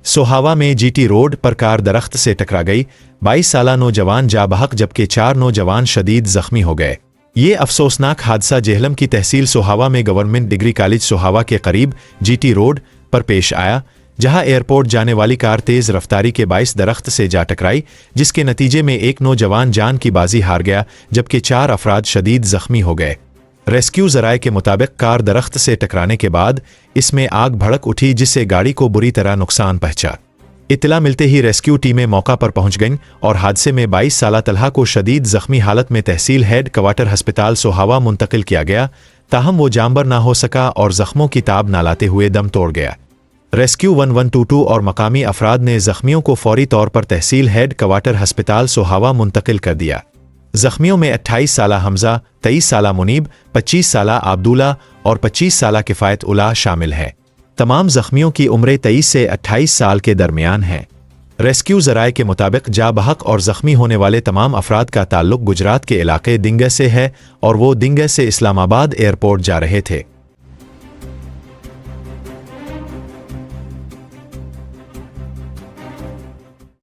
सोहावा में GT road पर car दरख्त से टकरा गई, 22 साला नौजवान जा बहक जबकि 4 नौजवान शदीद जख्मी हो गए। ये अफसोसनाक हादसा जेहलम की तहसील सोहावा में गवर्नमेंट डिग्री कॉलेज सोहावा के करीब जीटी रोड पर पेश आया, जहां एयरपोर्ट जाने वाली कार तेज रफ्तारी के बाइस दरख्त से जा टकराई, जिसके नतीजे में एक नौजवान जान की बाजी हार गया जबकि 4 अफराद शदीद जख्मी हो गए। रेस्क्यू ज़राए के मुताबिक कार दरख्त से टकराने के बाद इसमें आग भड़क उठी, जिससे गाड़ी को बुरी तरह नुकसान पहुंचा। इत्तला मिलते ही रेस्क्यू टीमें मौका पर पहुंच गईं और हादसे में 22 साला तलहा को शदीद जख्मी हालत में तहसील हेड क्वार्टर अस्पताल सोहावा मुंतकिल किया गया, ताहम वो जानबर ना हो सका और जख्मों की ताब ना लाते हुए दम तोड़ गया। रेस्क्यू 1122 और मकामी अफराद ने जख्मियों को फौरी तौर पर तहसील हेड क्वार्टर अस्पताल सोहावा मुंतकिल कर दिया। जख्मियों में 28 साला हमजा, 23 साला मुनीब, 25 साला आब्दुल्ला और 25 साला किफ़ायत उल्लाह शामिल है। तमाम जख्मियों की उम्रें 23 से 28 साल के दरमियान हैं। रेस्क्यू ज़राए के मुताबिक जा बहक और ज़ख्मी होने वाले तमाम अफराद का ताल्लुक गुजरात के इलाके दिंगे से है और वो दिंगे से इस्लामाबाद एयरपोर्ट जा रहे थे।